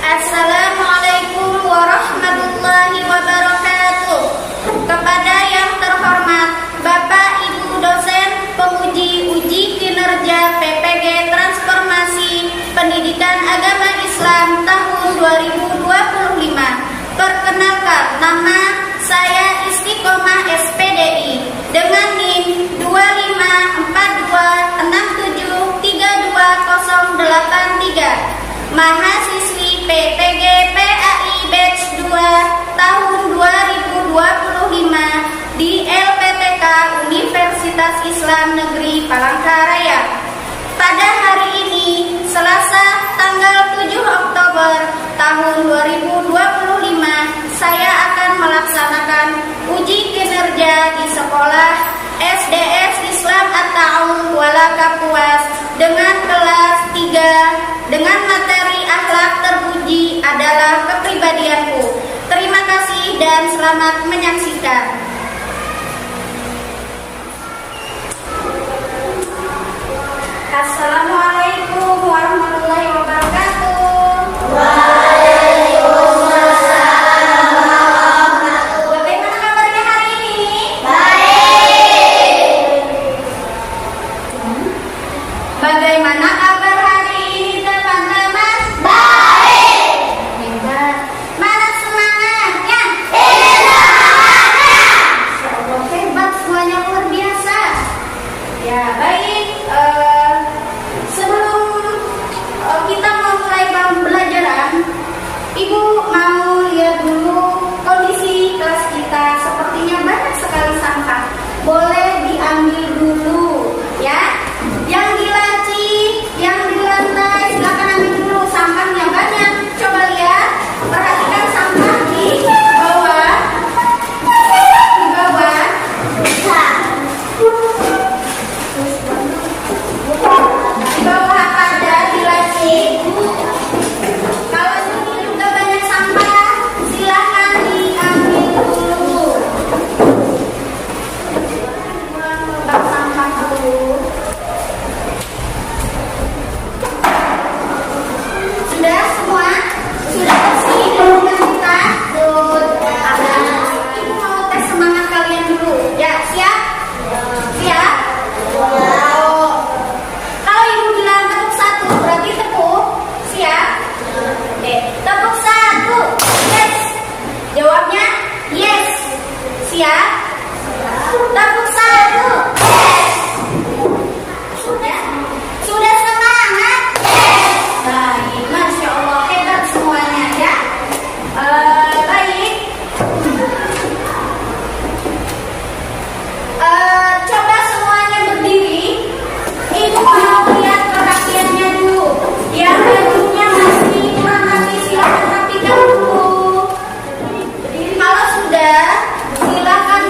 Assalamualaikum warahmatullahi wabarakatuh. Kepada yang terhormat Bapak Ibu dosen penguji uji kinerja PPG Transformasi Pendidikan Agama Islam tahun 2025. Perkenalkan, nama saya Istiqomah SPDI dengan NIM 254267328083, mahasiswi PPG PAI Batch 2 tahun 2025 di LPTK Universitas Islam Negeri Palangkaraya. Pada hari ini, Selasa tanggal 7 Oktober tahun 2025, saya akan melaksanakan uji kinerja di sekolah SDS Islam At-Ta'awun Kuala Kapuas dengan kelas 3 dengan materi akhlak terpuji adalah kepribadianku. Terima kasih dan selamat menyaksikan. Assalamualaikum warahmatullahi wabarakatuh. Bagaimana kabarnya hari ini? Baik. Bagaimana kabar hari ini teman-teman? Baik. Hebat. Mana semangatnya? Ini semangatnya. Insyaallah hebat, semuanya luar biasa. Ya baik. Sebelum kita memulai pembelajaran, Ibu mau lihat dulu kondisi kelas kita. Sepertinya banyak sekali sampah. Boleh diambil dulu, ya. Yang di laci, yang di lantai, silakan ambil dulu. Sampahnya banyak. Coba lihat, perhatikan sampah di bawah. Di bawah. Di bawah apa ada di laci? Kalau ini juga banyak sampah, silakan diambil dulu. Buang sampah dulu. Sudah semua? Sudah bersih dengan kita? Ibu mau tes semangat kalian dulu. Ya, siap? Siap? Kalau ibu bilang tepuk 1, berarti tepuk. Siap? Oke, tepuk 1. Yes. Jawabnya yes. Siap? Tepuk 1. Yes. Sudah? Sudah semangat? Yes. Baik, Masya Allah, hebat semuanya ya. Baik. Coba semuanya berdiri. Ibu mau lihat perhatiannya dulu. Yang bajunya masih kurang rapi, silakan rapikan dulu. Kalau sudah, silakan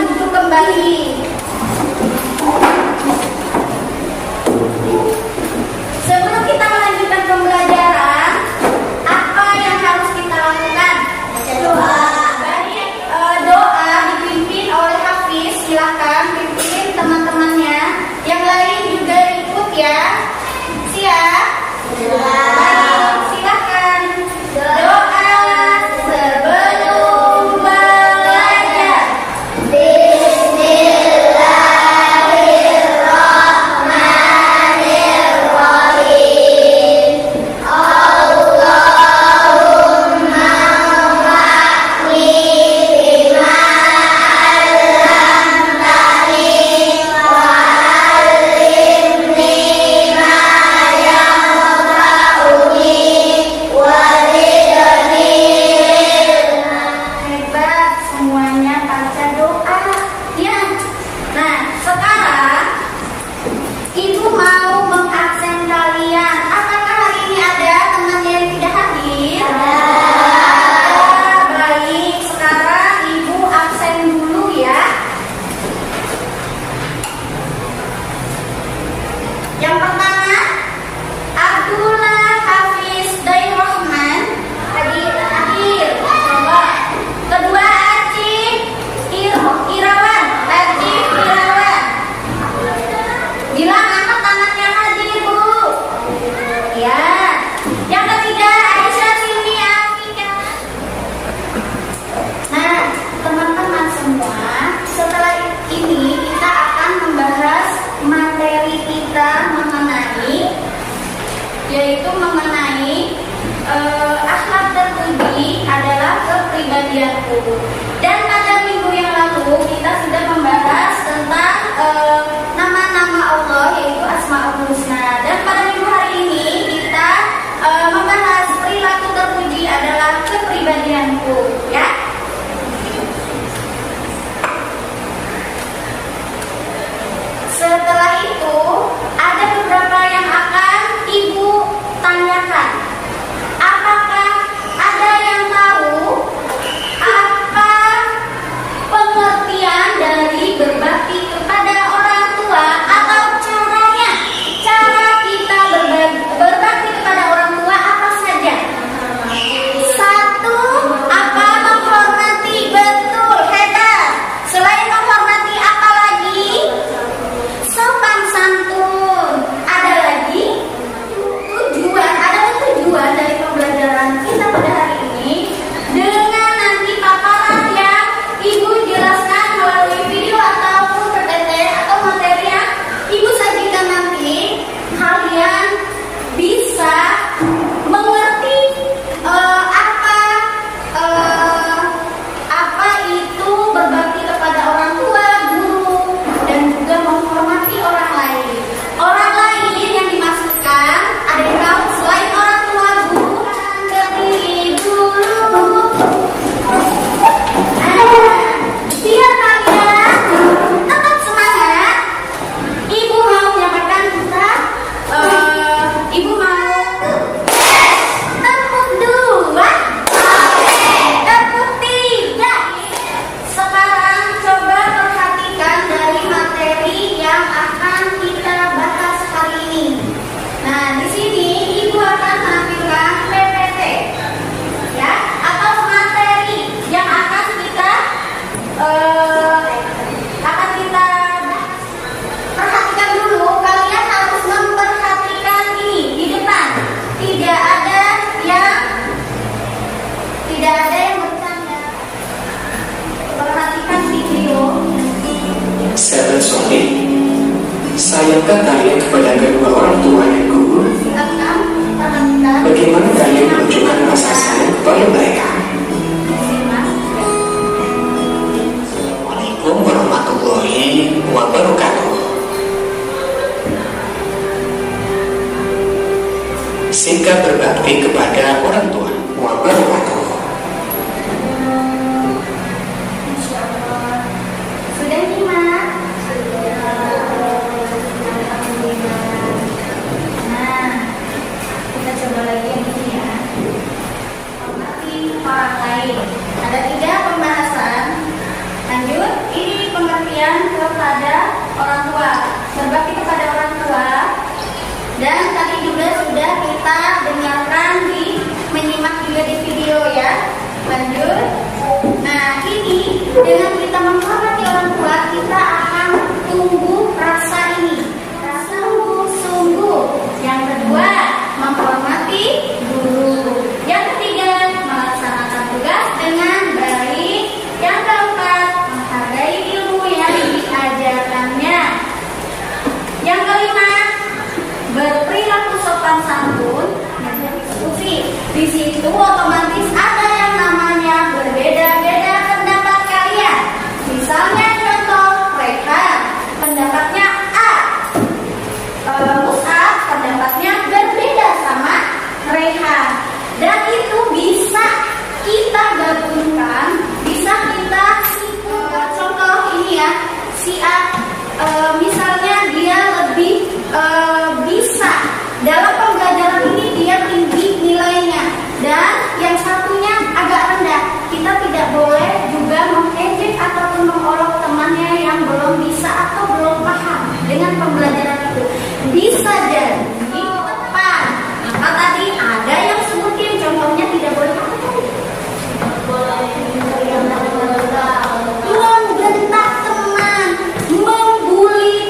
itu otomatis ada yang namanya berbeda-beda pendapat kalian. Misalnya contoh Rehan, pendapatnya A. Mus'ab pendapatnya berbeda sama Rehan. Dan itu bisa kita gabungkan, bisa kita simpulkan. Contoh ini ya, si A misalnya dia lebih bisa dalam pembelajaran ini, dia tinggi nilainya, dan yang satunya agak rendah. Kita tidak boleh juga mengejek ataupun mengolok temannya yang belum bisa atau belum paham dengan pembelajaran itu. Bisa jadi depan. Maka tadi ada yang sebutin contohnya tidak boleh apa tadi? Membentak teman, membuli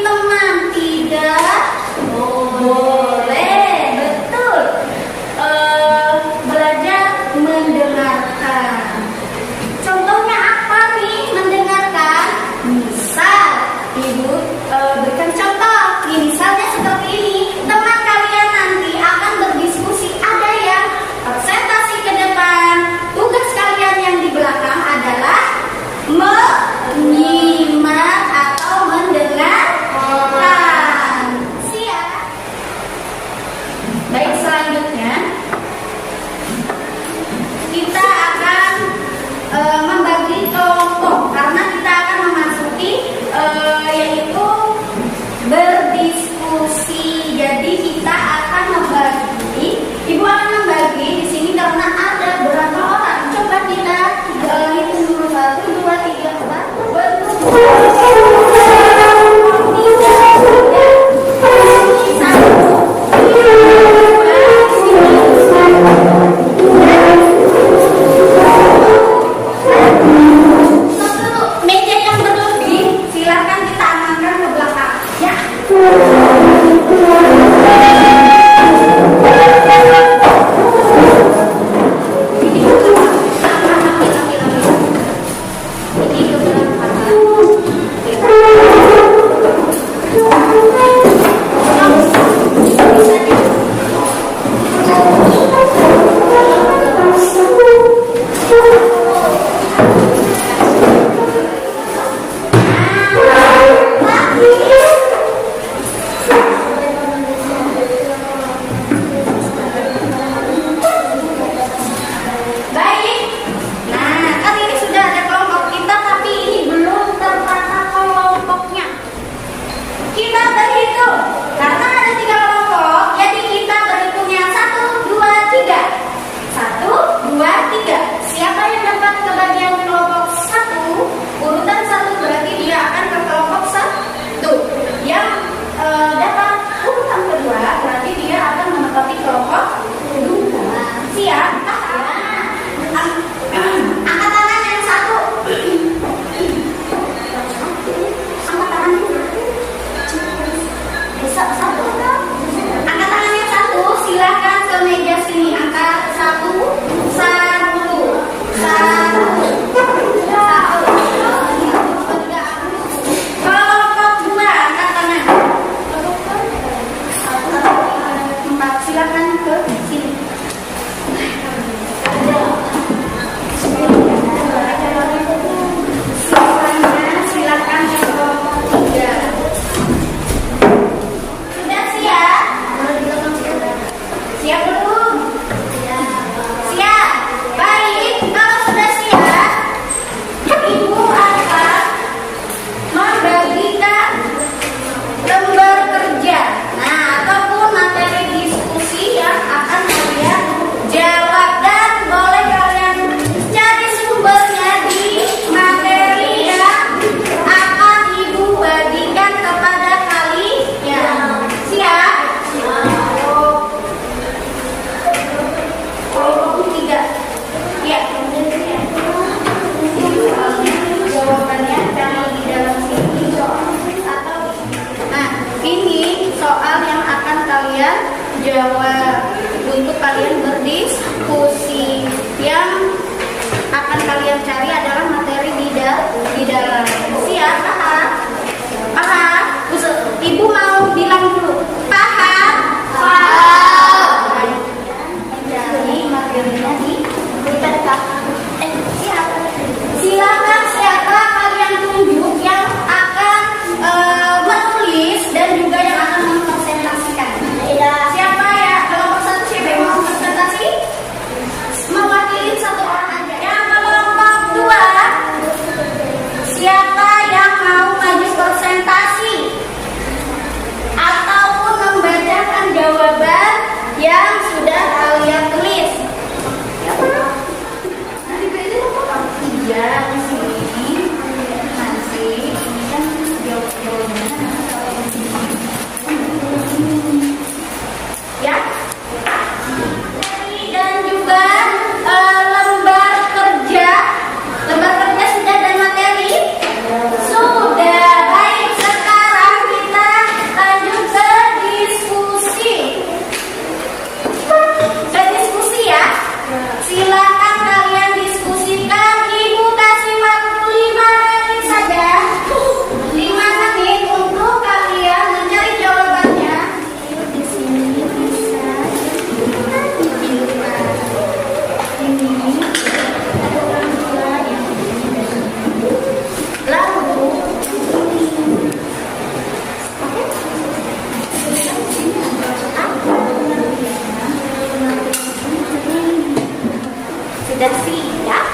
Sudah siap?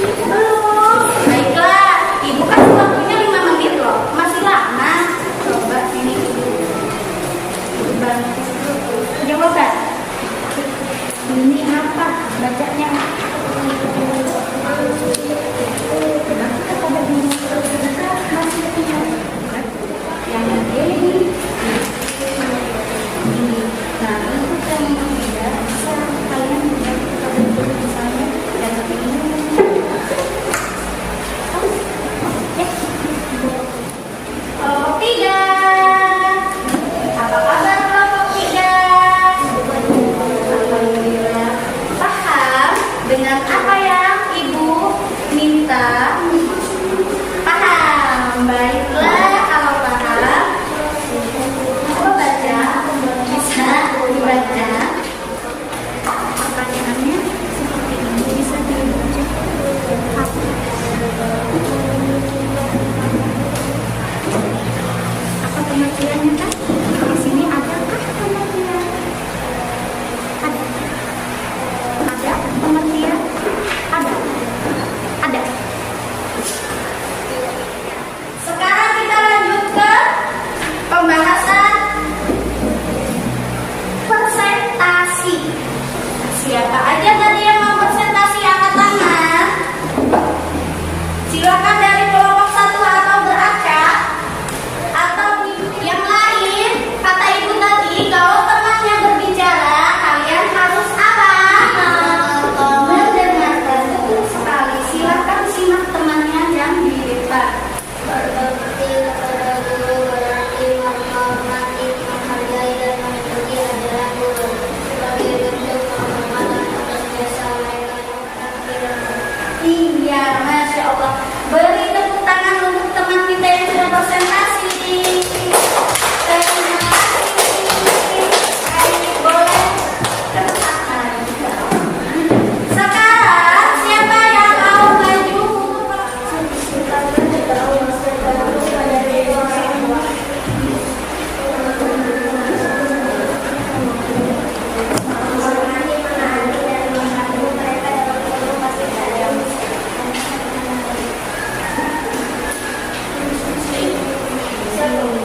Belum. Baiklah, Ibu kan waktunya 5 menit loh. Masih lama. Coba ini Ibu bantu jawaban. Ini apa? Bacanya. Yang ini. Nah, itu yang tidak bisa kalian misalnya dan ini. Kelompok 3. Apa kabar kelompok 3? Alhamdulillah. Paham dengan apa yang Ibu minta? Paham. Baiklah, kalau paham coba baca. Bisa dibaca. Pertanyaannya seperti ini, bisa dibaca. Apa pengertiannya kan? Di sini adakah pengertian? Ada. Ada pengertian? Ada. Ada. Sekarang kita lanjut ke pembahasan presentasi. Siapa aja tadi yang mau presentasi, angkat tangan. Silakan dari kelompok 1 atau beracak. Atau yang lain, kata Ibu tadi, kalau temannya berbicara, kalian harus apa? Mendengarkan. Betul sekali. Silakan simak temannya yang di depan. Berbakti kepada guru berarti menghormati, menghargai dan mengikuti ajaran guru sebagai bentuk penghormatan atas jasa mereka yang telah. Iya, Masya Allah. Beri tepuk tangan untuk teman kita yang sudah presentasi. Terima kasih. Ayo, boleh tepuk tangan. Sekarang siapa yang mau maju?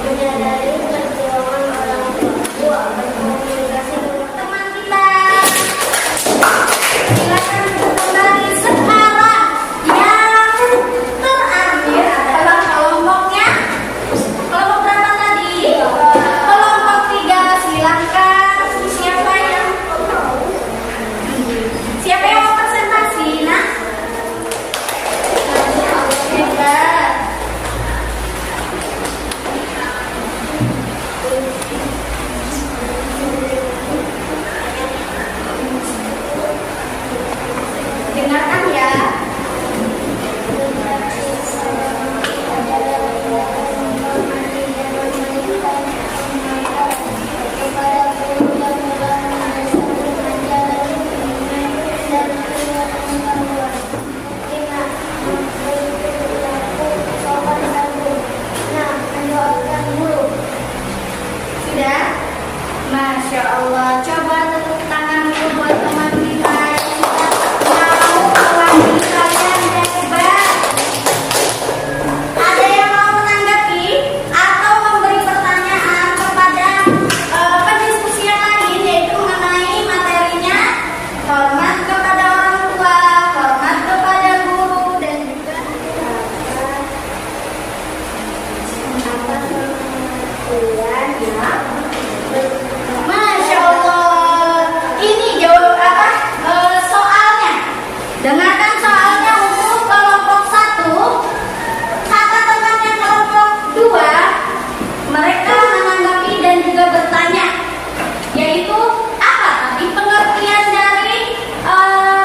Menyadari perjuangan orang tua, berkomunikasi dengan Teman kita. Silakan kembali sekarang. Yang terakhir adalah kelompoknya. Kelompok berapa tadi? Kelompok 3. Silakan. Siapa yang mau presentasi? Nah, hebat. Dengarkan ya. Sudah? Masya Allah. Coba tepuk tangan dulu buat teman kita yang sudah mau mewakili kalian yang hebat. Ada yang mau menanggapi atau memberi pertanyaan kepada pendiskusi yang lain, yaitu mengenai materinya hormat kepada orang tua, hormat kepada guru, dan juga ya. Masya Allah. Ini jawab apa? Soalnya. Dengarkan soalnya untuk kelompok 1. Kata temannya kelompok 2. Mereka menanggapi dan juga bertanya, yaitu apa tadi pengertian dari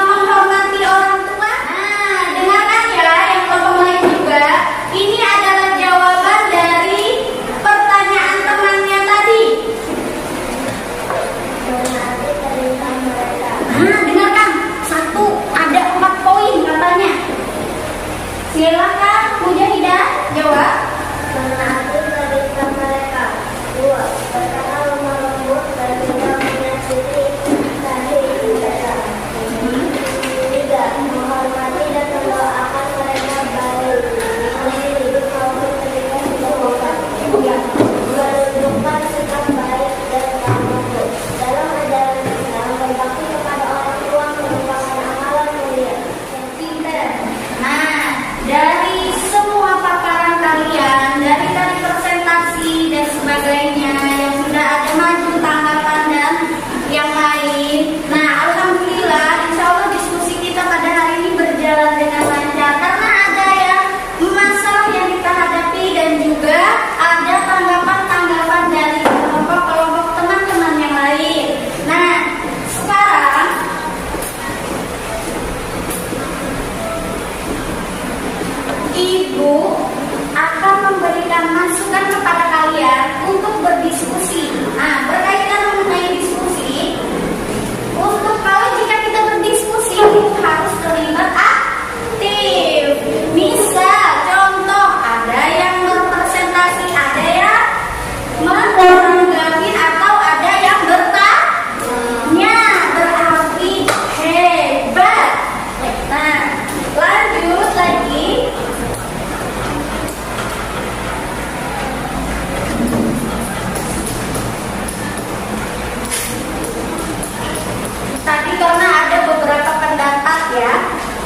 menghormati orang tua? Nah, dengarkan ya yang kelompok lain juga. Ini adalah jawaban dari pertanyaan temannya tadi. Nah, dengarkan. 1, ada 4 poin katanya. Silakan Mujahidah jawab. menaati perintah mereka. 2. Berkata lemah lembut dan tidak menyakiti hati mereka. 3.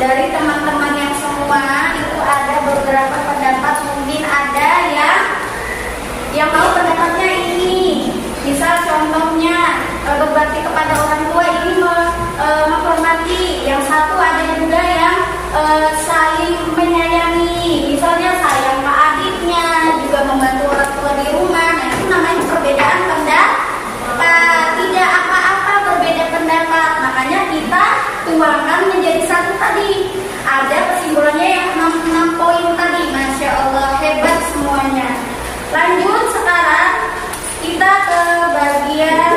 dari teman-teman yang semua itu ada beberapa pendapat, mungkin ada yang mau pendapatnya ini. Misal contohnya berbakti kepada orang tua ini menghormati. Yang satu ada juga yang saling menyayangi, misalnya sayang ke adiknya, juga membantu orang tua di rumah. Nah, itu namanya perbedaan pendapat. Tidak apa-apa berbeda pendapat, makanya kita tuangkan menjadi satu tadi. Ada kesimpulannya yang 6 poin tadi. Masya Allah, hebat semuanya. Lanjut sekarang kita ke bagian